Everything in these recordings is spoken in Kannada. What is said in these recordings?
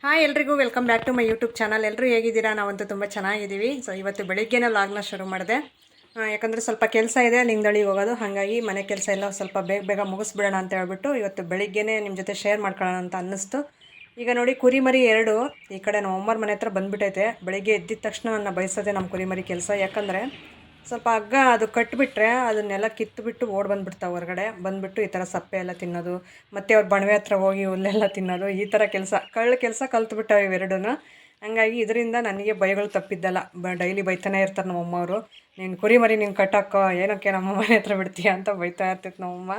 ಹಾಯ್ ಎಲ್ರಿಗೂ welcome back to my YouTube channel. ಎಲ್ಲರೂ ಹೇಗಿದ್ದೀರಾ? ನಾವಂತೂ ತುಂಬ ಚೆನ್ನಾಗಿದ್ದೀವಿ. ಸೊ ಇವತ್ತು ಬೆಳಿಗ್ಗೆನೇ ವ್ಲಾಗ್ನ ಶುರು ಮಾಡಿದೆ. ಯಾಕಂದರೆ ಸ್ವಲ್ಪ ಕೆಲಸ ಇದೆ, ಲಿಂಗದಳ್ಳಿಗೆ ಹೋಗೋದು. ಹಾಗಾಗಿ ಮನೆ ಕೆಲಸ ಎಲ್ಲ ಸ್ವಲ್ಪ ಬೇಗ ಬೇಗ ಮುಗಿಸ್ಬಿಡೋಣ ಅಂತ ಹೇಳ್ಬಿಟ್ಟು ಇವತ್ತು ಬೆಳಿಗ್ಗೆನೇ ನಿಮ್ಮ ಜೊತೆ ಶೇರ್ ಮಾಡ್ಕೊಳ್ಳೋಣ ಅಂತ ಅನ್ನಿಸ್ತು. ಈಗ ನೋಡಿ, ಕುರಿಮರಿ ಎರಡು ಈ ಕಡೆ ನಮ್ಮ ಅಮ್ಮರ ಮನೆ ಹತ್ರ ಬಂದುಬಿಟ್ಟೈತೆ. ಬೆಳಿಗ್ಗೆ ಎದ್ದಿದ ತಕ್ಷಣ ನನ್ನ ಬಯಸೋದೆ ನಮ್ಮ ಕುರಿಮರಿ ಕೆಲಸ. ಯಾಕಂದರೆ ಸ್ವಲ್ಪ ಹಗ್ಗ ಅದು ಕಟ್ಟಿಬಿಟ್ರೆ ಅದನ್ನೆಲ್ಲ ಕಿತ್ತುಬಿಟ್ಟು ಓಡಿ ಬಂದುಬಿಡ್ತಾವೆ ಹೊರಗಡೆ. ಬಂದುಬಿಟ್ಟು ಈ ಥರ ಸಪ್ಪೆ ಎಲ್ಲ ತಿನ್ನೋದು, ಮತ್ತು ಅವ್ರ ಬಣವೆ ಹತ್ರ ಹೋಗಿ ಹುಲ್ಲೆಲ್ಲ ತಿನ್ನೋದು, ಈ ಥರ ಕೆಲಸ ಕೆಲಸ ಕಲ್ತ್ಬಿಟ್ಟವೆ ಇವೆರಡೂ. ಹಂಗಾಗಿ ಇದರಿಂದ ನನಗೆ ಬೈಗಳು ತಪ್ಪಿದ್ದಲ್ಲ. ಡೈಲಿ ಬೈತಾನೆ ಇರ್ತಾರೆ ನಮ್ಮಮ್ಮವರು. ನೀನು ಕುರಿಮರಿ ನೀನು ಕಟ್ಟಾಕೋ, ಏನಕ್ಕೆ ನಮ್ಮ ಮನೆ ಹತ್ರ ಬಿಡ್ತೀಯ ಅಂತ ಬೈತಾ ಇರ್ತೈತೆ ನಮ್ಮಮ್ಮ.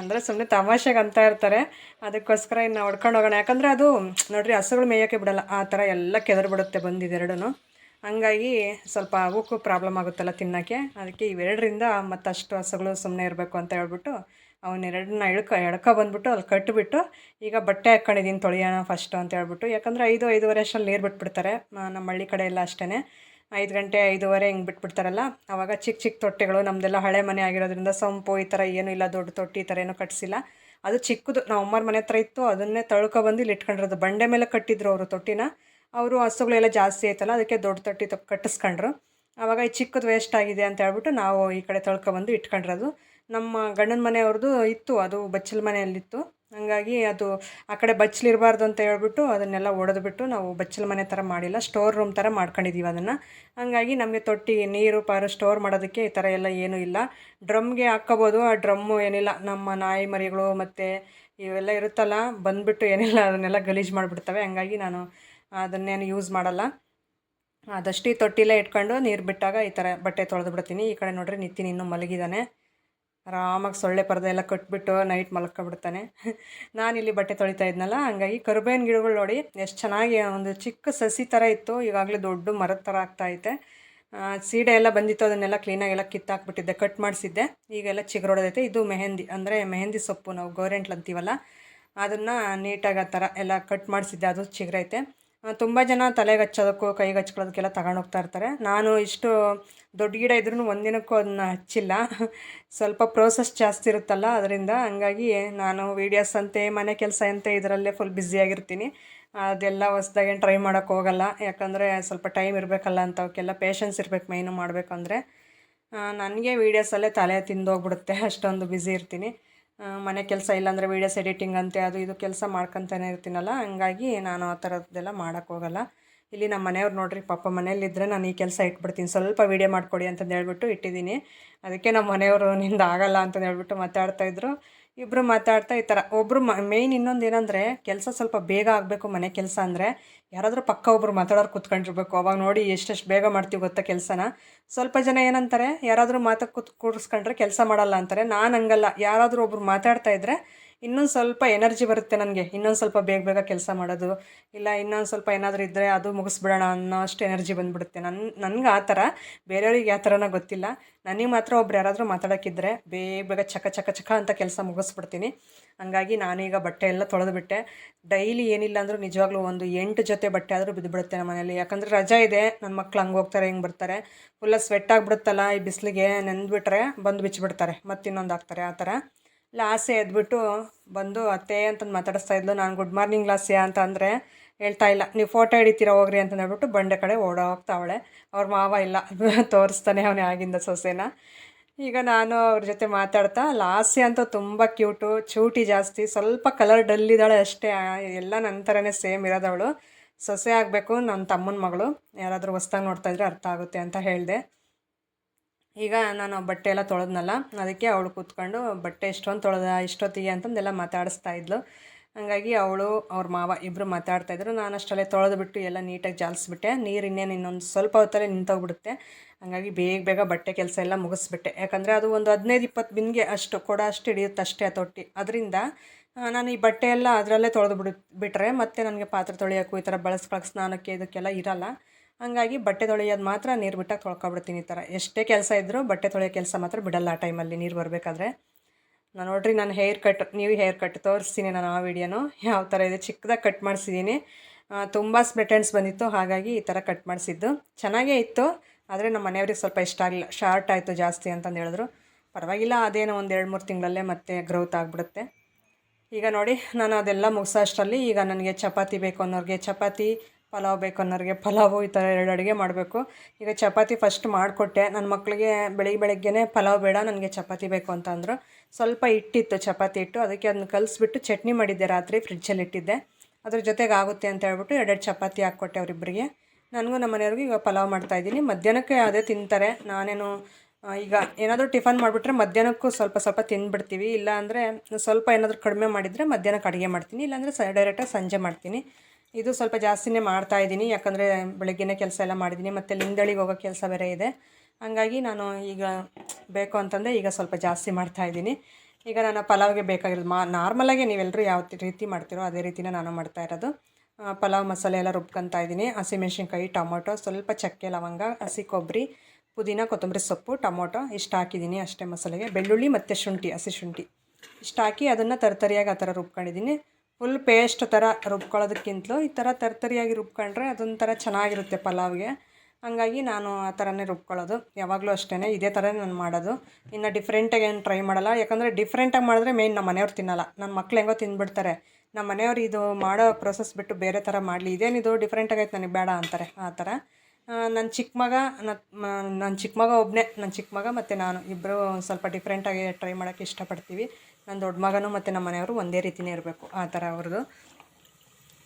ಅಂದರೆ ಸುಮ್ಮನೆ ತಮಾಷೆಗೆ ಅಂತ ಇರ್ತಾರೆ. ಅದಕ್ಕೋಸ್ಕರ ಇನ್ನು ಹೊಡ್ಕೊಂಡು ಹೋಗೋಣ. ಯಾಕಂದರೆ ಅದು ನೋಡಿರಿ, ಹಸುಗಳು ಮೇಯೋಕ್ಕೆ ಬಿಡೋಲ್ಲ, ಆ ಥರ ಎಲ್ಲ ಕೆದರ್ ಬಿಡುತ್ತೆ ಬಂದಿದ್ದೆರಡೂ. ಹಂಗಾಗಿ ಸ್ವಲ್ಪ ಅವಕ್ಕೂ ಪ್ರಾಬ್ಲಮ್ ಆಗುತ್ತಲ್ಲ ತಿನ್ನೋಕ್ಕೆ. ಅದಕ್ಕೆ ಇವೆರಡರಿಂದ ಮತ್ತಷ್ಟು ಹಸುಗಳು ಸುಮ್ಮನೆ ಇರಬೇಕು ಅಂತ ಹೇಳ್ಬಿಟ್ಟು ಅವನ್ನೆರಡನ್ನ ಎಳ್ಕೊ ಬಂದುಬಿಟ್ಟು ಅಲ್ಲಿ ಕಟ್ಟಿಬಿಟ್ಟು ಈಗ ಬಟ್ಟೆ ಹಾಕ್ಕೊಂಡಿದ್ದೀನಿ, ತೊಳೆಯೋಣ ಫಸ್ಟು ಅಂತ ಹೇಳ್ಬಿಟ್ಟು. ಯಾಕಂದರೆ 5-5:30 ಅಷ್ಟರಲ್ಲಿ ನೀರು ಬಿಟ್ಬಿಡ್ತಾರೆ ನಮ್ಮ ಹಳ್ಳಿ ಕಡೆ ಎಲ್ಲ. ಅಷ್ಟೇ 5 ಗಂಟೆ 5:30 ಹಿಂಗೆ ಬಿಟ್ಬಿಡ್ತಾರಲ್ಲ, ಆವಾಗ ಚಿಕ್ಕ ಚಿಕ್ಕ ತೊಟ್ಟೆಗಳು. ನಮ್ಮದೆಲ್ಲ ಹಳೆ ಮನೆ ಆಗಿರೋದ್ರಿಂದ ಸಂಪು ಈ ಥರ ಏನೂ ಇಲ್ಲ, ದೊಡ್ಡ ತೊಟ್ಟಿ ಈ ಥರ ಏನೂ ಕಟ್ಟಿಸಿಲ್ಲ. ಅದು ಚಿಕ್ಕದು ನಾವು ಅಮ್ಮರ ಮನೆ ಹತ್ರ ಇತ್ತು, ಅದನ್ನೇ ತಳ್ಕೊಬಂದು ಇಲ್ಲಿ ಇಟ್ಕೊಂಡಿರೋದು. ಬಂಡೆ ಮೇಲೆ ಕಟ್ಟಿದ್ರು ಅವರು ತೊಟ್ಟಿನ. ಅವರು ಹಸುಗಳೆಲ್ಲ ಜಾಸ್ತಿ ಆಯ್ತಲ್ಲ, ಅದಕ್ಕೆ ದೊಡ್ಡ ತೊಟ್ಟಿ ಕಟ್ಟಿಸ್ಕೊಂಡ್ರು. ಆವಾಗ ಈ ಚಿಕ್ಕದು ವೇಸ್ಟ್ ಆಗಿದೆ ಅಂತ ಹೇಳ್ಬಿಟ್ಟು ನಾವು ಈ ಕಡೆ ತೊಳ್ಕೊಬಂದು ಇಟ್ಕೊಂಡಿರೋದು. ನಮ್ಮ ಗಂಡನ ಮನೆಯವ್ರದ್ದು ಇತ್ತು, ಅದು ಬಚ್ಚಲ ಮನೆಯಲ್ಲಿತ್ತು. ಹಾಗಾಗಿ ಅದು ಆ ಕಡೆ ಬಚ್ಚಲಿರಬಾರ್ದು ಅಂತ ಹೇಳ್ಬಿಟ್ಟು ಅದನ್ನೆಲ್ಲ ಒಡೆದ್ಬಿಟ್ಟು ನಾವು ಬಚ್ಚಲ ಮನೆ ಥರ ಮಾಡಿಲ್ಲ, ಸ್ಟೋರ್ ರೂಮ್ ಥರ ಮಾಡ್ಕೊಂಡಿದ್ದೀವಿ ಅದನ್ನು. ಹಾಗಾಗಿ ನಮಗೆ ತೊಟ್ಟಿ ನೀರು ಪಾರು ಸ್ಟೋರ್ ಮಾಡೋದಕ್ಕೆ ಈ ಥರ ಎಲ್ಲ ಏನೂ ಇಲ್ಲ. ಡ್ರಮ್ಗೆ ಹಾಕ್ಕೋಬೋದು, ಆ ಡ್ರಮ್ಮು ಏನಿಲ್ಲ, ನಮ್ಮ ನಾಯಿ ಮರಿಗಳು ಮತ್ತು ಇವೆಲ್ಲ ಇರುತ್ತಲ್ಲ ಬಂದುಬಿಟ್ಟು ಏನಿಲ್ಲ ಅದನ್ನೆಲ್ಲ ಗಲೀಜು ಮಾಡಿಬಿಡ್ತವೆ. ಹಂಗಾಗಿ ನಾನು ಅದನ್ನೇನು ಯೂಸ್ ಮಾಡಲ್ಲ. ಅದಷ್ಟು ಈ ತೊಟ್ಟಿಲೇ ಇಟ್ಕೊಂಡು ನೀರು ಬಿಟ್ಟಾಗ ಈ ಥರ ಬಟ್ಟೆ ತೊಳೆದು ಬಿಡ್ತೀನಿ. ಈ ಕಡೆ ನೋಡ್ರಿ, ನಿತಿನ್ ಇನ್ನೂ ಮಲಗಿದ್ದಾನೆ. ಆರಾಮಾಗಿ ಸೊಳ್ಳೆ ಪರದೆ ಎಲ್ಲ ಕಟ್ಬಿಟ್ಟು ನೈಟ್ ಮಲ್ಕೊಬಿಡ್ತಾನೆ. ನಾನಿಲ್ಲಿ ಬಟ್ಟೆ ತೊಳಿತಾ ಇದ್ನಲ್ಲ, ಹಂಗಾಗಿ ಕರಿಬೇವಿನ ಗಿಡಗಳು ನೋಡಿ ಎಷ್ಟು ಚೆನ್ನಾಗಿ ಒಂದು ಚಿಕ್ಕ ಸಸಿ ಥರ ಇತ್ತು, ಈಗಾಗಲೇ ದೊಡ್ಡ ಮರದ ಥರ ಆಗ್ತಾಯಿದೆ. ಸೀಡೆ ಎಲ್ಲ ಬಂದಿತ್ತು, ಅದನ್ನೆಲ್ಲ ಕ್ಲೀನಾಗೆಲ್ಲ ಕಿತ್ತಾಕ್ಬಿಟ್ಟಿದ್ದೆ, ಕಟ್ ಮಾಡಿಸಿದ್ದೆ. ಈಗೆಲ್ಲ ಚಿಗುರೊಡೆದೈತೆ. ಇದು ಮೆಹಂದಿ, ಅಂದರೆ ಮೆಹಂದಿ ಸೊಪ್ಪು ನಾವು ಗೋರೆಂಟ್ಲು ಅಂತೀವಲ್ಲ, ಅದನ್ನು ನೀಟಾಗಿ ಆ ಥರ ಎಲ್ಲ ಕಟ್ ಮಾಡಿಸಿದ್ದೆ, ಅದು ಚಿಗುರೈತೆ. ತುಂಬ ಜನ ತಲೆಗೆ ಹಚ್ಚೋದಕ್ಕೂ ಕೈಗೆ ಹಚ್ಕೊಳ್ಳೋದಕ್ಕೆಲ್ಲ ತಗೊಂಡೋಗ್ತಾ ಇರ್ತಾರೆ. ನಾನು ಇಷ್ಟು ದೊಡ್ಡ ಗಿಡ ಇದ್ರೂ ಒಂದಿನಕ್ಕೂ ಅದನ್ನ ಹಚ್ಚಿಲ್ಲ. ಸ್ವಲ್ಪ ಪ್ರೋಸೆಸ್ ಜಾಸ್ತಿ ಇರುತ್ತಲ್ಲ ಅದರಿಂದ. ಹಂಗಾಗಿ ನಾನು ವೀಡಿಯೋಸ್ ಅಂತೆ ಮನೆ ಕೆಲಸ ಅಂತೆ ಇದರಲ್ಲೇ ಫುಲ್ ಬ್ಯುಸಿಯಾಗಿರ್ತೀನಿ. ಅದೆಲ್ಲ ಹೊಸ್ದಾಗೇನು ಟ್ರೈ ಮಾಡೋಕ್ಕೆ ಹೋಗಲ್ಲ. ಯಾಕಂದರೆ ಸ್ವಲ್ಪ ಟೈಮ್ ಇರಬೇಕಲ್ಲ ಅಂಥವಕ್ಕೆಲ್ಲ, ಪೇಷನ್ಸ್ ಇರಬೇಕು ಮೈನು ಮಾಡಬೇಕಂದ್ರೆ. ನನಗೆ ವೀಡಿಯೋಸಲ್ಲೇ ತಲೆ ತಿಂದೋಗ್ಬಿಡುತ್ತೆ, ಅಷ್ಟೊಂದು ಬ್ಯುಸಿ ಇರ್ತೀನಿ. ಮನೆ ಕೆಲಸ ಇಲ್ಲಾಂದರೆ ವೀಡಿಯೋಸ್ ಎಡಿಟಿಂಗ್ ಅಂತೆ ಅದು ಇದು ಕೆಲಸ ಮಾಡ್ಕೊತಾನೆ ಇರ್ತೀನಲ್ಲ, ಹಂಗಾಗಿ ನಾನು ಆ ಥರದ್ದೆಲ್ಲ ಮಾಡೋಕ್ಕೋಗಲ್ಲ. ಇಲ್ಲಿ ನಮ್ಮ ಮನೆಯವ್ರು ನೋಡಿರಿ, ಪಾಪ ಮನೇಲಿದ್ದರೆ ನಾನು ಈ ಕೆಲಸ ಇಟ್ಬಿಡ್ತೀನಿ, ಸ್ವಲ್ಪ ವೀಡಿಯೋ ಮಾಡಿಕೊಡಿ ಅಂತಂದು ಹೇಳ್ಬಿಟ್ಟು ಇಟ್ಟಿದ್ದೀನಿ. ಅದಕ್ಕೆ ನಮ್ಮ ಮನೆಯವರು ನಿಂದು ಆಗಲ್ಲ ಅಂತಂದು ಹೇಳ್ಬಿಟ್ಟು ಮಾತಾಡ್ತಾಯಿದ್ರು. ಇಬ್ಬರು ಮಾತಾಡ್ತಾ ಈ ಥರ ಒಬ್ಬರು ಮೇಯ್ನ್ ಇನ್ನೊಂದು ಏನಂದರೆ, ಕೆಲಸ ಸ್ವಲ್ಪ ಬೇಗ ಆಗಬೇಕು ಮನೆ ಕೆಲಸ ಅಂದರೆ. ಯಾರಾದರೂ ಪಕ್ಕ ಒಬ್ಬರು ಮಾತಾಡೋರು ಕೂತ್ಕೊಂಡಿರ್ಬೇಕು, ಅವಾಗ ನೋಡಿ ಎಷ್ಟೆಷ್ಟು ಬೇಗ ಮಾಡ್ತೀವಿ ಗೊತ್ತಾ ಕೆಲಸನ. ಸ್ವಲ್ಪ ಜನ ಏನಂತಾರೆ, ಯಾರಾದರೂ ಕೂರಿಸ್ಕೊಂಡ್ರೆ ಕೆಲಸ ಮಾಡಲ್ಲ ಅಂತಾರೆ. ನಾನು ಹಂಗಲ್ಲ, ಯಾರಾದರೂ ಒಬ್ರು ಮಾತಾಡ್ತಾಯಿದ್ರೆ ಇನ್ನೊಂದು ಸ್ವಲ್ಪ ಎನರ್ಜಿ ಬರುತ್ತೆ ನನಗೆ, ಇನ್ನೊಂದು ಸ್ವಲ್ಪ ಬೇಗ ಬೇಗ ಕೆಲಸ ಮಾಡೋದು, ಇಲ್ಲ ಇನ್ನೊಂದು ಸ್ವಲ್ಪ ಏನಾದರೂ ಇದ್ದರೆ ಅದು ಮುಗಿಸ್ಬಿಡೋಣ ಅನ್ನೋ ಅಷ್ಟು ಎನರ್ಜಿ ಬಂದುಬಿಡುತ್ತೆ ನನಗೆ. ಆ ಥರ ಬೇರೆಯವ್ರಿಗೆ ಯಾವ ಥರನೋ ಗೊತ್ತಿಲ್ಲ, ನನಗೆ ಮಾತ್ರ ಒಬ್ರು ಯಾರಾದರೂ ಮಾತಾಡೋಕ್ಕಿದ್ರೆ ಬೇಗ ಬೇಗ ಚಕ ಚಕ ಚಕ ಅಂತ ಕೆಲಸ ಮುಗಿಸ್ಬಿಡ್ತೀನಿ. ಹಂಗಾಗಿ ನಾನೀಗ ಬಟ್ಟೆ ಎಲ್ಲ ತೊಳೆದುಬಿಟ್ಟೆ. ಡೈಲಿ ಏನಿಲ್ಲ ಅಂದರೂ ನಿಜವಾಗ್ಲೂ ಒಂದು 8 ಜೊತೆ ಬಟ್ಟೆ ಆದರೂ ಬಿದ್ದುಬಿಡುತ್ತೆ ನಮ್ಮ ಮನೇಲಿ. ಯಾಕಂದರೆ ರಜಾ ಇದೆ, ನನ್ನ ಮಕ್ಳು ಹಂಗೆ ಹೋಗ್ತಾರೆ ಹಿಂಗೆ ಬರ್ತಾರೆ, ಫುಲ್ಲ ಸ್ವೆಟ್ ಆಗಿಬಿಡುತ್ತಲ್ಲ ಈ ಬಿಸಿಲಿಗೆ, ನೆಂದುಬಿಟ್ರೆ ಬಂದು ಬಿಚ್ಚಿಬಿಡ್ತಾರೆ, ಮತ್ತು ಇನ್ನೊಂದು ಹಾಕ್ತಾರೆ. ಆ ಥರ ಲಾಸೆ ಎದ್ಬಿಟ್ಟು ಬಂದು ಅತ್ತೆ ಅಂತಂದು ಮಾತಾಡಿಸ್ತಾ ಇದ್ಲು. ನಾನು ಗುಡ್ ಮಾರ್ನಿಂಗ್ ಲಾಸ್ಯ ಅಂತ ಅಂದರೆ ಹೇಳ್ತಾ ಇಲ್ಲ, ನೀವು ಫೋಟೋ ಹಿಡಿತೀರ ಹೋಗ್ರಿ ಅಂತ ಹೇಳ್ಬಿಟ್ಟು ಬಂಡೆ ಕಡೆ ಓಡೋಗ್ತಾವಳೆ. ಅವ್ರ ಮಾವ ಇಲ್ಲ, ತೋರಿಸ್ತಾನೆ ಅವನೇ ಆಗಿಂದ ಸೊಸೆನ. ಈಗ ನಾನು ಅವ್ರ ಜೊತೆ ಮಾತಾಡ್ತಾ, ಲಾಸ್ಯ ಅಂತೂ ತುಂಬ ಕ್ಯೂಟು, ಚೂಟಿ ಜಾಸ್ತಿ, ಸ್ವಲ್ಪ ಕಲರ್ ಡಲ್ ಇದ್ದಾಳೆ ಅಷ್ಟೇ. ಎಲ್ಲ ನನ್ನ ಥರನೇ ಸೇಮ್ ಇರೋದವಳು. ಸೊಸೆ ಆಗಬೇಕು, ನನ್ನ ತಮ್ಮನ ಮಗಳು. ಯಾರಾದರೂ ಹೊಸ್ದಾಗಿ ನೋಡ್ತಾಯಿದ್ರೆ ಅರ್ಥ ಆಗುತ್ತೆ ಅಂತ ಹೇಳಿದೆ. ಈಗ ನಾನು ಬಟ್ಟೆ ಎಲ್ಲ ತೊಳೆದ್ನಲ್ಲ, ಅದಕ್ಕೆ ಅವಳು ಕೂತ್ಕೊಂಡು ಬಟ್ಟೆ ಎಷ್ಟೊಂದು ತೊಳೆದ ಇಷ್ಟೊತ್ತಿಗೆ ಅಂತಂದೆಲ್ಲ ಮಾತಾಡಿಸ್ತಾ ಇದ್ಲು. ಹಾಗಾಗಿ ಅವಳು ಅವ್ರ ಮಾವ ಇಬ್ಬರು ಮಾತಾಡ್ತಾಯಿದ್ರು. ನಾನು ಅಷ್ಟರಲ್ಲೇ ತೊಳೆದುಬಿಟ್ಟು ಎಲ್ಲ ನೀಟಾಗಿ ಜಾಲಿಸ್ಬಿಟ್ಟೆ. ನೀರು ಇನ್ನೊಂದು ಸ್ವಲ್ಪ ಹೊತ್ತಲ್ಲೇ ನಿಂತೋಗ್ಬಿಡುತ್ತೆ. ಹಾಗಾಗಿ ಬೇಗ ಬೇಗ ಬಟ್ಟೆ ಕೆಲಸ ಎಲ್ಲ ಮುಗಿಸ್ಬಿಟ್ಟೆ. ಯಾಕಂದರೆ ಅದು ಒಂದು 15-20 ಬಿನ್ಗೆ ಅಷ್ಟು ಕೊಡ ಅಷ್ಟು ಹಿಡಿಯುತ್ತೆ ಅಷ್ಟೇ ಆ ತೊಟ್ಟಿ. ಅದರಿಂದ ನಾನು ಈ ಬಟ್ಟೆ ಎಲ್ಲ ಅದರಲ್ಲೇ ಬಿಟ್ಟರೆ ಮತ್ತೆ ನನಗೆ ಪಾತ್ರೆ ತೊಳೆಯೋಕ್ಕೂ ಈ ಥರ ಬಳಸ್ಕೊಳಕ್ಕೆ ಸ್ನಾನಕ್ಕೆ ಇದಕ್ಕೆಲ್ಲ ಇರಲ್ಲ. ಹಂಗಾಗಿ ಬಟ್ಟೆ ತೊಳೆಯೋದು ಮಾತ್ರ ನೀರು ಬಿಟ್ಟಾಗ ತೊಳ್ಕೊಬಿಡ್ತೀನಿ. ಈ ಥರ ಎಷ್ಟೇ ಕೆಲಸ ಇದ್ದರೂ ಬಟ್ಟೆ ತೊಳೆಯೋ ಕೆಲಸ ಮಾತ್ರ ಬಿಡಲ್ಲ ಆ ಟೈಮಲ್ಲಿ ನೀರು ಬರಬೇಕಾದ್ರೆ. ನಾನು ನೋಡಿರಿ, ನಾನು ಹೇರ್ ಕಟ್, ನೀವು ಹೇರ್ ಕಟ್ ತೋರಿಸ್ತೀನಿ ನಾನು ಆ ವಿಡಿಯೋನು ಯಾವ ಥರ ಇದೆ. ಚಿಕ್ಕದಾಗಿ ಕಟ್ ಮಾಡಿಸಿದ್ದೀನಿ, ತುಂಬ ಸ್ಪ್ಲಿಟೆಂಡ್ಸ್ ಬಂದಿತ್ತು, ಹಾಗಾಗಿ ಈ ಥರ ಕಟ್ ಮಾಡಿಸಿದ್ದು. ಚೆನ್ನಾಗೇ ಇತ್ತು, ಆದರೆ ನಮ್ಮ ಮನೆಯವ್ರಿಗೆ ಸ್ವಲ್ಪ ಇಷ್ಟ ಆಗಲಿಲ್ಲ, ಶಾರ್ಟ್ ಆಯಿತು ಜಾಸ್ತಿ ಅಂತಂದು ಹೇಳಿದ್ರು. ಪರವಾಗಿಲ್ಲ, ಅದೇನೋ ಒಂದು 2-3 ತಿಂಗಳಲ್ಲೇ ಮತ್ತೆ ಗ್ರೋತ್ ಆಗಿಬಿಡುತ್ತೆ. ಈಗ ನೋಡಿ ನಾನು ಅದೆಲ್ಲ ಮುಗಿಸೋ ಅಷ್ಟರಲ್ಲಿ ಈಗ ನನಗೆ ಚಪಾತಿ ಬೇಕು ಅನ್ನೋರಿಗೆ ಚಪಾತಿ, ಪಲಾವ್ ಬೇಕು ಅನ್ನೋರಿಗೆ ಪಲಾವು, ಈ ಥರ 2 ಅಡುಗೆ ಮಾಡಬೇಕು. ಈಗ ಚಪಾತಿ ಫಸ್ಟ್ ಮಾಡಿಕೊಟ್ಟೆ. ನನ್ನ ಮಕ್ಕಳಿಗೆ ಬೆಳಗ್ಗೆನೇ ಪಲಾವ್ ಬೇಡ, ನನಗೆ ಚಪಾತಿ ಬೇಕು ಅಂತ ಅಂದರು. ಸ್ವಲ್ಪ ಹಿಟ್ಟಿತ್ತು, ಚಪಾತಿ ಹಿಟ್ಟು, ಅದಕ್ಕೆ ಅದನ್ನ ಕಲಿಸ್ಬಿಟ್ಟು ಚಟ್ನಿ ಮಾಡಿದ್ದೆ, ರಾತ್ರಿ ಫ್ರಿಡ್ಜಲ್ಲಿ ಇಟ್ಟಿದ್ದೆ. ಅದ್ರ ಜೊತೆಗೆ ಆಗುತ್ತೆ ಅಂತ ಹೇಳ್ಬಿಟ್ಟು 2 ಚಪಾತಿ ಹಾಕ್ಕೊಟ್ಟೆ ಅವರಿಬ್ಬರಿಗೆ. ನನಗೂ ನಮ್ಮ ಮನೆಯವ್ರಿಗೂ ಈಗ ಪಲಾವ್ ಮಾಡ್ತಾಯಿದ್ದೀನಿ. ಮಧ್ಯಾಹ್ನಕ್ಕೆ ಅದೇ ತಿಂತಾರೆ. ನಾನೇನು ಈಗ ಏನಾದರೂ ಟಿಫನ್ ಮಾಡಿಬಿಟ್ರೆ ಮಧ್ಯಾಹ್ನಕ್ಕೂ ಸ್ವಲ್ಪ ಸ್ವಲ್ಪ ತಿಂದುಬಿಡ್ತೀವಿ. ಇಲ್ಲ ಅಂದರೆ ಸ್ವಲ್ಪ ಏನಾದರೂ ಕಡಿಮೆ ಮಾಡಿದರೆ ಮಧ್ಯಾಹ್ನಕ್ಕೆ ಅಡುಗೆ ಮಾಡ್ತೀನಿ, ಇಲ್ಲಾಂದರೆ ಡೈರೆಕ್ಟಾಗಿ ಸಂಜೆ ಮಾಡ್ತೀನಿ. ಇದು ಸ್ವಲ್ಪ ಜಾಸ್ತಿನೇ ಮಾಡ್ತಾಯಿದ್ದೀನಿ, ಯಾಕಂದರೆ ಬೆಳಗ್ಗೆನೇ ಕೆಲಸ ಎಲ್ಲ ಮಾಡಿದ್ದೀನಿ, ಮತ್ತು ಲಿಂಗದಳಿಗೆ ಹೋಗೋ ಕೆಲಸ ಬೇರೆ ಇದೆ. ಹಾಗಾಗಿ ನಾನು ಈಗ ಬೇಕು ಅಂತಂದರೆ ಈಗ ಸ್ವಲ್ಪ ಜಾಸ್ತಿ ಮಾಡ್ತಾಯಿದ್ದೀನಿ. ಈಗ ನಾನು ಪಲಾವ್ಗೆ ಬೇಕಾಗಿರೋದು ನಾರ್ಮಲಾಗೆ ನೀವೆಲ್ಲರೂ ಯಾವ ರೀತಿ ಮಾಡ್ತೀರೋ ಅದೇ ರೀತಿನೇ ನಾನು ಮಾಡ್ತಾಯಿರೋದು. ಪಲಾವ್ ಮಸಾಲೆ ಎಲ್ಲ ರುಬ್ಕೊತಾ ಇದ್ದೀನಿ. ಹಸಿಮೆಣ್ಸಿನ್ಕಾಯಿ, ಟೊಮೊಟೊ, ಸ್ವಲ್ಪ ಚಕ್ಕೆ, ಲವಂಗ, ಹಸಿ ಕೊಬ್ಬರಿ, ಪುದೀನ, ಕೊತ್ತಂಬರಿ ಸೊಪ್ಪು, ಟೊಮೊಟೊ ಇಷ್ಟು ಹಾಕಿದ್ದೀನಿ ಅಷ್ಟೇ ಮಸಾಲೆಗೆ. ಬೆಳ್ಳುಳ್ಳಿ ಮತ್ತು ಶುಂಠಿ, ಹಸಿ ಶುಂಠಿ ಇಷ್ಟು ಹಾಕಿ ಅದನ್ನು ತರ್ತರಿಯಾಗಿ ಆ ಥರ ರುಬ್ಕೊಂಡಿದ್ದೀನಿ. ಫುಲ್ ಪೇಸ್ಟ್ ಥರ ರುಬ್ಕೊಳ್ಳೋದಕ್ಕಿಂತಲೂ ಈ ಥರ ತರ್ತರಿಯಾಗಿ ರುಬ್ಕೊಂಡ್ರೆ ಅದೊಂಥರ ಚೆನ್ನಾಗಿರುತ್ತೆ ಪಲಾವ್ಗೆ. ಹಾಗಾಗಿ ನಾನು ಆ ಥರನೇ ರುಬ್ಕೊಳ್ಳೋದು ಯಾವಾಗಲೂ ಅಷ್ಟೇ. ಇದೇ ಥರ ನಾನು ಮಾಡೋದು. ಇನ್ನು ಡಿಫ್ರೆಂಟಾಗಿ ಏನು ಟ್ರೈ ಮಾಡಲ್ಲ, ಯಾಕಂದರೆ ಡಿಫ್ರೆಂಟಾಗಿ ಮಾಡಿದ್ರೆ ಮೇಯ್ನ್ ನಮ್ಮ ಮನೆಯವ್ರು ತಿನ್ನಲ್ಲ. ನನ್ನ ಮಕ್ಳು ಹೆಂಗೋ ತಿಂದುಬಿಡ್ತಾರೆ. ನಮ್ಮ ಮನೆಯವ್ರು ಇದು ಮಾಡೋ ಪ್ರೊಸೆಸ್ ಬಿಟ್ಟು ಬೇರೆ ಥರ ಮಾಡಲಿ, ಇದೇನಿದು ಡಿಫ್ರೆಂಟಾಗೈತೆ ನನಗೆ ಬೇಡ ಅಂತಾರೆ. ಆ ಥರ ನನ್ನ ಚಿಕ್ಕ ಮಗ ಒಬ್ಬನೇ, ನನ್ನ ಚಿಕ್ಕ ಮಗ ಮತ್ತು ನಾನು ಇಬ್ಬರು ಸ್ವಲ್ಪ ಡಿಫ್ರೆಂಟಾಗಿ ಟ್ರೈ ಮಾಡೋಕ್ಕೆ ಇಷ್ಟಪಡ್ತೀವಿ. ನನ್ನ ದೊಡ್ಡ ಮಗನೂ ಮತ್ತು ನಮ್ಮ ಮನೆಯವರು ಒಂದೇ ರೀತಿಯೇ ಇರಬೇಕು, ಆ ಥರ ಅವ್ರದ್ದು.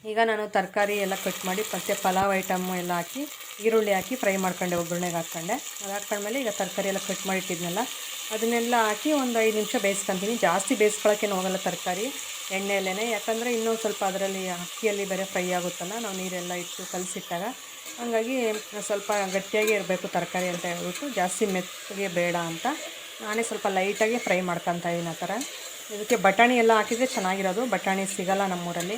ಈಗ ನಾನು ತರಕಾರಿ ಎಲ್ಲ ಕಟ್ ಮಾಡಿ ಮತ್ತು ಪಲಾವ್ ಐಟಮ್ಮು ಎಲ್ಲ ಹಾಕಿ ಈರುಳ್ಳಿ ಹಾಕಿ ಫ್ರೈ ಮಾಡ್ಕೊಂಡೆ, ಒಗ್ಗರಣೆಗೆ ಹಾಕ್ಕೊಂಡೆ. ಅದು ಹಾಕ್ಕೊಂಡ್ಮೇಲೆ ಈಗ ತರಕಾರಿ ಎಲ್ಲ ಕಟ್ ಮಾಡಿಟ್ಟಿದ್ನಲ್ಲ ಅದನ್ನೆಲ್ಲ ಹಾಕಿ ಒಂದು 5 ನಿಮಿಷ ಬೇಯಿಸ್ಕೊತೀನಿ. ಜಾಸ್ತಿ ಬೇಯಿಸ್ಕೊಳ್ಳೋಕ್ಕೇನು ಹೋಗಲ್ಲ ತರಕಾರಿ, ಎಣ್ಣೆಯಲ್ಲೇ, ಯಾಕಂದರೆ ಇನ್ನೂ ಸ್ವಲ್ಪ ಅದರಲ್ಲಿ ಅಕ್ಕಿಯಲ್ಲಿ ಬೇರೆ ಫ್ರೈ ಆಗುತ್ತಲ್ಲ ನಾವು ನೀರೆಲ್ಲ ಇಟ್ಟು ಕಲಸಿಟ್ಟಾಗ. ಹಾಗಾಗಿ ಸ್ವಲ್ಪ ಗಟ್ಟಿಯಾಗಿ ಇರಬೇಕು ತರಕಾರಿ ಅಂತ ಹೇಳ್ಬಿಟ್ಟು, ಜಾಸ್ತಿ ಮೆತ್ತಗೆ ಬೇಡ ಅಂತ ನಾನೇ ಸ್ವಲ್ಪ ಲೈಟಾಗಿ ಫ್ರೈ ಮಾಡ್ಕೊತಾ ಇದ್ದೀನಿ. ಆ ಥರ ಇದಕ್ಕೆ ಬಟಾಣಿ ಎಲ್ಲ ಹಾಕಿದರೆ ಚೆನ್ನಾಗಿರೋದು. ಬಟಾಣಿ ಸಿಗೋಲ್ಲ ನಮ್ಮೂರಲ್ಲಿ.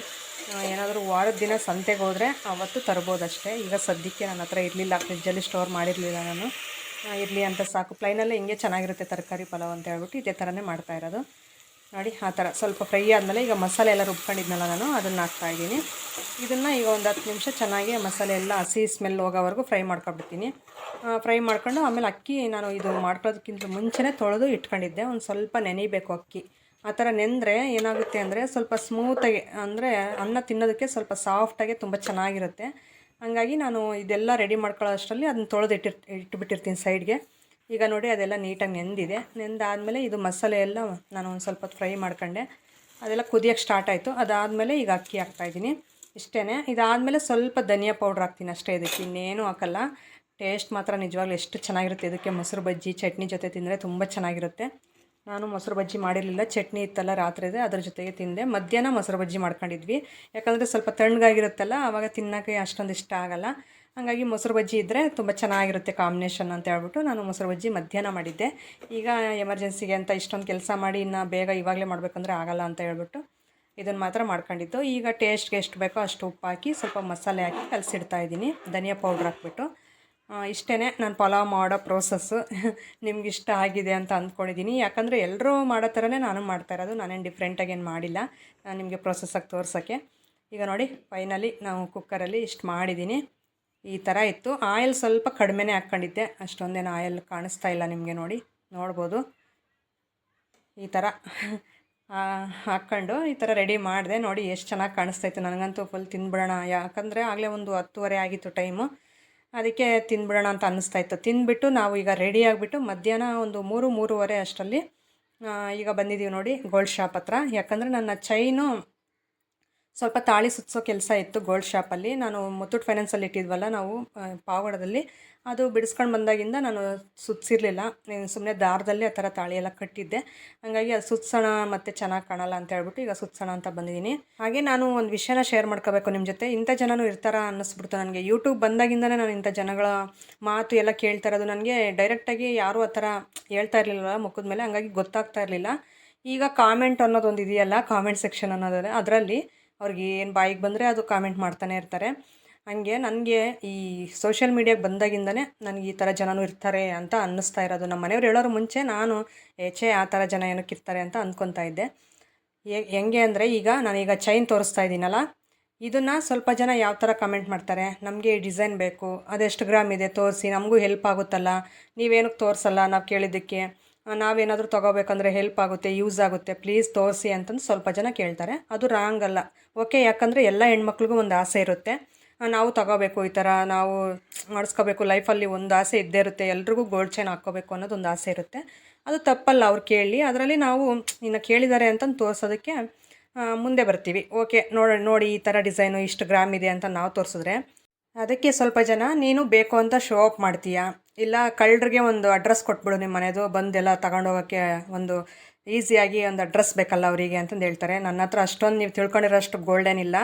ಏನಾದರೂ ವಾರದ ದಿನ ಸಂತೆಗೆ ಹೋದರೆ ಆವತ್ತು ತರ್ಬೋದಷ್ಟೇ. ಈಗ ಸದ್ಯಕ್ಕೆ ನನ್ನ ಹತ್ರ ಇರಲಿಲ್ಲ, ಫ್ರಿಜ್ಜಲ್ಲಿ ಸ್ಟೋರ್ ಮಾಡಿರಲಿಲ್ಲ ನಾನು. ಇರಲಿ ಅಂತ ಸಾಕು, ಪ್ಲೈನಲ್ಲೇ ಹಿಂಗೆ ಚೆನ್ನಾಗಿರುತ್ತೆ ತರಕಾರಿ ಪಲಾವ್ ಅಂತ ಹೇಳ್ಬಿಟ್ಟು ಇದೇ ಥರನೇ ಮಾಡ್ತಾಯಿರೋದು. ನೋಡಿ ಆ ಥರ ಸ್ವಲ್ಪ ಫ್ರೈ ಆದಮೇಲೆ ಈಗ ಮಸಾಲೆ ಎಲ್ಲ ರುಬ್ಕೊಂಡಿದ್ನಲ್ಲ ನಾನು ಅದನ್ನು ಹಾಕ್ತಾಯಿದ್ದೀನಿ. ಇದನ್ನು ಈಗ ಒಂದು 10 ನಿಮಿಷ ಚೆನ್ನಾಗಿ ಮಸಾಲೆ ಎಲ್ಲ ಹಸಿ ಸ್ಮೆಲ್ ಹೋಗೋವರೆಗೂ ಫ್ರೈ ಮಾಡ್ಕೊಬಿಡ್ತೀನಿ. ಫ್ರೈ ಮಾಡ್ಕೊಂಡು ಆಮೇಲೆ ಅಕ್ಕಿ ನಾನು ಇದು ಮಾಡ್ಕೊಳ್ಳೋದಕ್ಕಿಂತ ಮುಂಚೆನೇ ತೊಳೆದು ಇಟ್ಕೊಂಡಿದ್ದೆ. ಒಂದು ಸ್ವಲ್ಪ ನೆನೆಯಬೇಕು ಅಕ್ಕಿ. ಆ ಥರ ನೆಂದರೆ ಏನಾಗುತ್ತೆ ಅಂದರೆ ಸ್ವಲ್ಪ ಸ್ಮೂತಾಗಿ, ಅಂದರೆ ಅನ್ನ ತಿನ್ನೋದಕ್ಕೆ ಸ್ವಲ್ಪ ಸಾಫ್ಟಾಗಿ ತುಂಬ ಚೆನ್ನಾಗಿರುತ್ತೆ. ಹಾಗಾಗಿ ನಾನು ಇದೆಲ್ಲ ರೆಡಿ ಮಾಡ್ಕೊಳ್ಳೋ ಅಷ್ಟರಲ್ಲಿ ಅದನ್ನ ತೊಳೆದು ಇಟ್ಬಿಟ್ಟಿರ್ತೀನಿ ಸೈಡ್ಗೆ. ಈಗ ನೋಡಿ ಅದೆಲ್ಲ ನೀಟಾಗಿ ನೆಂದಿದೆ. ನೆಂದಾದಮೇಲೆ ಇದು ಮಸಾಲೆ ಎಲ್ಲ ನಾನು ಒಂದು ಸ್ವಲ್ಪ ಫ್ರೈ ಮಾಡ್ಕೊಂಡೆ. ಅದೆಲ್ಲ ಕುದಿಯೋಕ್ಕೆ ಸ್ಟಾರ್ಟ್ ಆಯಿತು. ಅದಾದಮೇಲೆ ಈಗ ಅಕ್ಕಿ ಹಾಕ್ತಾಯಿದ್ದೀನಿ. ಇಷ್ಟೇ. ಇದಾದಮೇಲೆ ಸ್ವಲ್ಪ ಧನಿಯಾ ಪೌಡ್ರ್ ಹಾಕ್ತೀನಿ ಅಷ್ಟೇ, ಇದಕ್ಕೆ ಇನ್ನೇನು ಹಾಕಲ್ಲ. ಟೇಸ್ಟ್ ಮಾತ್ರ ನಿಜವಾಗ್ಲೂ ಎಷ್ಟು ಚೆನ್ನಾಗಿರುತ್ತೆ. ಇದಕ್ಕೆ ಮೊಸರು ಬಜ್ಜಿ ಚಟ್ನಿ ಜೊತೆ ತಿಂದರೆ ತುಂಬ ಚೆನ್ನಾಗಿರುತ್ತೆ. ನಾನು ಮೊಸರು ಬಜ್ಜಿ ಮಾಡಿರಲಿಲ್ಲ, ಚಟ್ನಿ ಇತ್ತಲ್ಲ ರಾತ್ರಿದೆ, ಅದ್ರ ಜೊತೆಗೆ ತಿಂದೆ. ಮಧ್ಯಾಹ್ನ ಮೊಸರು ಬಜ್ಜಿ ಮಾಡ್ಕೊಂಡಿದ್ವಿ, ಯಾಕಂದರೆ ಸ್ವಲ್ಪ ತಣ್ಣಗಾಗಿರುತ್ತಲ್ಲ ಆವಾಗ ತಿನ್ನೋಕ್ಕೆ ಅಷ್ಟೊಂದು ಇಷ್ಟ ಆಗೋಲ್ಲ. ಹಾಗಾಗಿ ಮೊಸರು ಬಜ್ಜಿ ಇದ್ದರೆ ತುಂಬ ಚೆನ್ನಾಗಿರುತ್ತೆ ಕಾಂಬಿನೇಷನ್ ಅಂತ ಹೇಳ್ಬಿಟ್ಟು ನಾನು ಮೊಸರು ಬಜ್ಜಿ ಮಧ್ಯಾಹ್ನ ಮಾಡಿದ್ದೆ. ಈಗ ಎಮರ್ಜೆನ್ಸಿಗೆ ಅಂತ ಇಷ್ಟೊಂದು ಕೆಲಸ ಮಾಡಿ ಇನ್ನು ಬೇಗ ಇವಾಗಲೇ ಮಾಡಬೇಕಂದ್ರೆ ಆಗೋಲ್ಲ ಅಂತ ಹೇಳ್ಬಿಟ್ಟು ಇದನ್ನು ಮಾತ್ರ ಮಾಡ್ಕೊಂಡಿದ್ದು. ಈಗ ಟೇಸ್ಟ್ಗೆ ಎಷ್ಟು ಬೇಕೋ ಅಷ್ಟು ಉಪ್ಪು ಹಾಕಿ ಸ್ವಲ್ಪ ಮಸಾಲೆ ಹಾಕಿ ಕಲಸಿಡ್ತಾಯಿದ್ದೀನಿ, ಧನಿಯಾ ಪೌಡ್ರ್ ಹಾಕ್ಬಿಟ್ಟು. ಇಷ್ಟೇ ನಾನು ಪಲಾವ್ ಮಾಡೋ ಪ್ರೋಸೆಸ್ಸು. ನಿಮ್ಗೆ ಇಷ್ಟ ಆಗಿದೆ ಅಂತ ಅಂದ್ಕೊಂಡಿದ್ದೀನಿ, ಯಾಕಂದರೆ ಎಲ್ಲರೂ ಮಾಡೋ ಥರನೇ ನಾನು ಮಾಡ್ತಾಯಿರೋದು. ನಾನೇನು ಡಿಫ್ರೆಂಟಾಗಿ ಏನು ಮಾಡಿಲ್ಲ, ನಾನು ನಿಮಗೆ ಪ್ರೋಸೆಸ್ಸಾಗಿ ತೋರ್ಸೋಕ್ಕೆ. ಈಗ ನೋಡಿ ಫೈನಲಿ ನಾವು ಕುಕ್ಕರಲ್ಲಿ ಇಷ್ಟು ಮಾಡಿದ್ದೀನಿ. ಈ ಥರ ಇತ್ತು. ಆಯಿಲ್ ಸ್ವಲ್ಪ ಕಡಿಮೆನೇ ಹಾಕ್ಕೊಂಡಿದ್ದೆ, ಅಷ್ಟೊಂದೇನು ಆಯಿಲ್ ಕಾಣಿಸ್ತಾ ಇಲ್ಲ ನಿಮಗೆ, ನೋಡ್ಬೋದು. ಈ ಥರ ಹಾಕ್ಕೊಂಡು ಈ ಥರ ರೆಡಿ ಮಾಡಿದೆ. ನೋಡಿ ಎಷ್ಟು ಚೆನ್ನಾಗಿ ಕಾಣಿಸ್ತಾಯಿತ್ತು. ನನಗಂತೂ ಫುಲ್ ತಿಂದ್ಬಿಡೋಣ, ಯಾಕಂದರೆ ಆಗಲೇ ಒಂದು 10:30 ಆಗಿತ್ತು ಟೈಮು. ಅದಕ್ಕೆ ತಿಂದ್ಬಿಡೋಣ ಅಂತ ಅನ್ನಿಸ್ತಾಯಿತ್ತು. ತಿಂದುಬಿಟ್ಟು ನಾವು ಈಗ ರೆಡಿ ಆಗಿಬಿಟ್ಟು ಮಧ್ಯಾಹ್ನ ಒಂದು 3-3:30 ಅಷ್ಟರಲ್ಲಿ ಈಗ ಬಂದಿದ್ದೀವಿ ನೋಡಿ ಗೋಲ್ಡ್ ಶಾಪ್ ಹತ್ರ. ಯಾಕಂದರೆ ನನ್ನ ಚೈನು ಸ್ವಲ್ಪ ತಾಳಿ ಸುತ್ತಿಸೋ ಕೆಲಸ ಇತ್ತು ಗೋಲ್ಡ್ ಶಾಪಲ್ಲಿ. ನಾನು ಮುತ್ತೂಟ್ ಫೈನಾನ್ಸಲ್ಲಿ ಇಟ್ಟಿದ್ವಲ್ಲ ನಾವು ಪಾವಗಡದಲ್ಲಿ, ಅದು ಬಿಡಿಸ್ಕೊಂಡು ಬಂದಾಗಿಂದ ನಾನು ಸುತ್ತಿಸಿರಲಿಲ್ಲ. ಸುಮ್ಮನೆ ದಾರದಲ್ಲಿ ಆ ಥರ ತಾಳಿ ಎಲ್ಲ ಕಟ್ಟಿದ್ದೆ. ಹಾಗಾಗಿ ಅದು ಸುತ್ತಿಸೋಣ ಮತ್ತು ಚೆನ್ನಾಗಿ ಕಾಣಲ್ಲ ಅಂತ ಹೇಳ್ಬಿಟ್ಟು ಈಗ ಸುತ್ತಿಸೋಣ ಅಂತ ಬಂದಿದ್ದೀನಿ. ಹಾಗೆ ನಾನು ಒಂದು ವಿಷಯನ ಶೇರ್ ಮಾಡ್ಕೋಬೇಕು ನಿಮ್ಮ ಜೊತೆ. ಇಂಥ ಜನನೂ ಇರ್ತಾರ ಅನ್ನಿಸ್ಬಿಡ್ತು ನನಗೆ. ಯೂಟ್ಯೂಬ್ ಬಂದಾಗಿಂದನೇ ನಾನು ಇಂಥ ಜನಗಳ ಮಾತು ಎಲ್ಲ ಕೇಳ್ತಾ ಇರೋದು. ನನಗೆ ಡೈರೆಕ್ಟಾಗಿ ಯಾರೂ ಆ ಥರ ಹೇಳ್ತಾ ಇರಲಿಲ್ಲ ಮುಖದ ಮೇಲೆ, ಹಾಗಾಗಿ ಗೊತ್ತಾಗ್ತಾ ಇರಲಿಲ್ಲ. ಈಗ ಕಾಮೆಂಟ್ ಅನ್ನೋದೊಂದು ಇದೆಯಲ್ಲ, ಕಾಮೆಂಟ್ ಸೆಕ್ಷನ್ ಅನ್ನೋದರೆ, ಅದರಲ್ಲಿ ಅವ್ರಿಗೆ ಏನು ಬಾಯಿಗೆ ಬಂದರೆ ಅದು ಕಾಮೆಂಟ್ ಮಾಡ್ತಾನೆ ಇರ್ತಾರೆ. ಹಾಗೆ ನನಗೆ ಈ ಸೋಷಿಯಲ್ ಮೀಡಿಯಾಗೆ ಬಂದಾಗಿಂದನೇ ನನಗೆ ಈ ಥರ ಜನನೂ ಇರ್ತಾರೆ ಅಂತ ಅನ್ನಿಸ್ತಾ ಇರೋದು. ನಮ್ಮ ಮನೆಯವ್ರು ಹೇಳೋರು ಮುಂಚೆ ನಾನು ಆ ಥರ ಜನ ಏನಕ್ಕೆ ಇರ್ತಾರೆ ಅಂತ ಅಂದ್ಕೊತಾ ಇದ್ದೆ. ಹೆಂಗೆ ಅಂದರೆ ಈಗ ನಾನೀಗ ಚೈನ್ ತೋರಿಸ್ತಾ ಇದ್ದೀನಲ್ಲ, ಇದನ್ನು ಸ್ವಲ್ಪ ಜನ ಯಾವ ಥರ ಕಮೆಂಟ್ ಮಾಡ್ತಾರೆ, ನಮಗೆ ಈ ಡಿಸೈನ್ ಬೇಕು, ಅದೆಷ್ಟು ಗ್ರಾಮ್ ಇದೆ ತೋರಿಸಿ, ನಮಗೂ ಹೆಲ್ಪ್ ಆಗುತ್ತಲ್ಲ, ನೀವೇನಕ್ಕೆ ತೋರಿಸಲ್ಲ ನಾವು ಕೇಳಿದ್ದಕ್ಕೆ, ನಾವೇನಾದರೂ ತೊಗೋಬೇಕಂದ್ರೆ ಹೆಲ್ಪ್ ಆಗುತ್ತೆ, ಯೂಸ್ ಆಗುತ್ತೆ, ಪ್ಲೀಸ್ ತೋರಿಸಿ ಅಂತಂದು ಸ್ವಲ್ಪ ಜನ ಕೇಳ್ತಾರೆ. ಅದು ರಾಂಗ್ ಅಲ್ಲ. ಓಕೆ, ಯಾಕಂದರೆ ಎಲ್ಲ ಹೆಣ್ಮಕ್ಳಿಗೂ ಒಂದು ಆಸೆ ಇರುತ್ತೆ, ನಾವು ತೊಗೋಬೇಕು, ಈ ಥರ ನಾವು ಮಾಡಿಸ್ಕೋಬೇಕು, ಲೈಫಲ್ಲಿ ಒಂದು ಆಸೆ ಇದ್ದೇ ಇರುತ್ತೆ, ಎಲ್ರಿಗೂ ಗೋಲ್ಡ್ ಚೈನ್ ಹಾಕ್ಕೋಬೇಕು ಅನ್ನೋದು ಒಂದು ಆಸೆ ಇರುತ್ತೆ. ಅದು ತಪ್ಪಲ್ಲ ಅವ್ರು ಕೇಳಿ. ಅದರಲ್ಲಿ ನಾವು ಇನ್ನು ಕೇಳಿದ್ದಾರೆ ಅಂತಂದು ತೋರಿಸೋದಕ್ಕೆ ಮುಂದೆ ಬರ್ತೀವಿ. ಓಕೆ, ನೋಡಿ ಈ ಥರ ಡಿಸೈನು ಇಷ್ಟು ಗ್ರಾಮ್ ಇದೆ ಅಂತ ನಾವು ತೋರಿಸಿದ್ರೆ ಅದಕ್ಕೆ ಸ್ವಲ್ಪ ಜನ ನೀನು ಬೇಕು ಅಂತ ಶೋ ಆಫ್ ಮಾಡ್ತೀಯಾ, ಇಲ್ಲ ಕಳ್ಳರಿಗೆ ಒಂದು ಅಡ್ರೆಸ್ ಕೊಟ್ಬಿಡು ನಿಮ್ಮ ಮನೆಯದು, ಬಂದೆಲ್ಲ ತಗೊಂಡೋಗೋಕ್ಕೆ ಒಂದು ಈಸಿಯಾಗಿ ಒಂದು ಅಡ್ರೆಸ್ ಬೇಕಲ್ಲ ಅವರಿಗೆ ಅಂತಂದು ಹೇಳ್ತಾರೆ. ನನ್ನ ಹತ್ರ ಅಷ್ಟೊಂದು ನೀವು ತಿಳ್ಕೊಂಡಿರೋಷ್ಟು ಗೋಲ್ಡೇನಿಲ್ಲ,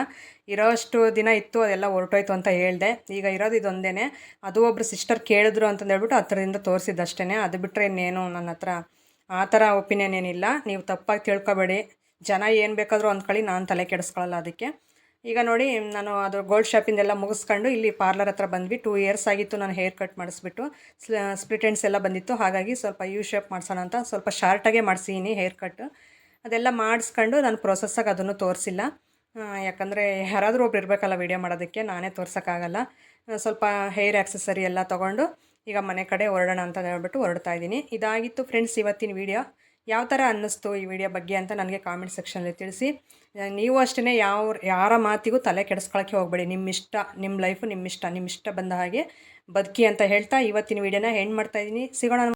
ಇರೋಷ್ಟು ದಿನ ಇತ್ತು ಅದೆಲ್ಲ ಹೊರಟೋಯ್ತು ಅಂತ ಹೇಳಿದೆ. ಈಗ ಇರೋದು ಇದೊಂದೇ. ಅದು ಒಬ್ಬರು ಸಿಸ್ಟರ್ ಕೇಳಿದ್ರು ಅಂತಂದು ಹೇಳ್ಬಿಟ್ಟು ಹತ್ರದಿಂದ ತೋರಿಸಿದ್ದಷ್ಟೇ. ಅದು ಬಿಟ್ಟರೆ ಇನ್ನೇನು ನನ್ನ ಹತ್ರ ಆ ಥರ ಒಪಿನಿಯನ್ ಏನಿಲ್ಲ. ನೀವು ತಪ್ಪಾಗಿ ತಿಳ್ಕೊಬೇಡಿ. ಜನ ಏನು ಬೇಕಾದರೂ ಅಂದ್ಕೊಳ್ಳಿ, ನಾನು ತಲೆ ಕೆಡಿಸ್ಕೊಳ್ಳಲ್ಲ ಅದಕ್ಕೆ. ಈಗ ನೋಡಿ, ನಾನು ಅದು ಗೋಲ್ಡ್ ಶಾಪಿಂದೆಲ್ಲ ಮುಗಿಸ್ಕೊಂಡು ಇಲ್ಲಿ ಪಾರ್ಲರ್ ಹತ್ರ ಬಂದ್ವಿ. 2 ಇಯರ್ಸ್ ಆಗಿತ್ತು ನಾನು ಹೇರ್ ಕಟ್ ಮಾಡಿಸ್ಬಿಟ್ಟು. ಸ್ಪ್ಲಿಟ್ ಎಂಡ್ಸ್ ಎಲ್ಲ ಬಂದಿತ್ತು, ಹಾಗಾಗಿ ಸ್ವಲ್ಪ ಯು ಶೇಪ್ ಮಾಡಿಸೋಣ ಅಂತ ಸ್ವಲ್ಪ ಶಾರ್ಟಾಗೆ ಮಾಡಿಸಿದ್ದೀನಿ ಹೇರ್ ಕಟ್. ಅದೆಲ್ಲ ಮಾಡಿಸ್ಕೊಂಡು ನಾನು ಪ್ರೊಸೆಸ್ಸಾಗಿ ಅದನ್ನು ತೋರಿಸಿಲ್ಲ, ಯಾಕಂದರೆ ಯಾರಾದರೂ ಒಬ್ರು ಇರಬೇಕಲ್ಲ ವೀಡಿಯೋ ಮಾಡೋದಕ್ಕೆ, ನಾನೇ ತೋರ್ಸೋಕ್ಕಾಗಲ್ಲ. ಸ್ವಲ್ಪ ಹೇರ್ ಆಕ್ಸೆಸರಿ ಎಲ್ಲ ತೊಗೊಂಡು ಈಗ ಮನೆ ಕಡೆ ಹೊರಡೋಣ ಅಂತ ಹೇಳ್ಬಿಟ್ಟು ಹೊರಡ್ತಾ ಇದ್ದೀನಿ. ಇದಾಗಿತ್ತು ಫ್ರೆಂಡ್ಸ್ ಇವತ್ತಿನ ವೀಡಿಯೋ. ಯಾವ ಥರ ಅನ್ನಿಸ್ತು ಈ ವಿಡಿಯೋ ಬಗ್ಗೆ ಅಂತ ನನಗೆ ಕಾಮೆಂಟ್ ಸೆಕ್ಷನಲ್ಲಿ ತಿಳಿಸಿ. ನೀವು ಅಷ್ಟೇ ಯಾರ ಮಾತಿಗೂ ತಲೆ ಕೆಡಿಸ್ಕೊಳ್ಳೋಕ್ಕೆ ಹೋಗಬೇಡಿ. ನಿಮ್ಮಿಷ್ಟ, ನಿಮ್ಮ ಲೈಫು ನಿಮ್ಮಿಷ್ಟ ಬಂದ ಹಾಗೆ ಬದುಕಿ ಅಂತ ಹೇಳ್ತಾ ಇವತ್ತಿನ ವೀಡಿಯೋನ ಎಂಡ್ ಮಾಡ್ತಾಯಿದ್ದೀನಿ. ಸಿಗೋಣ.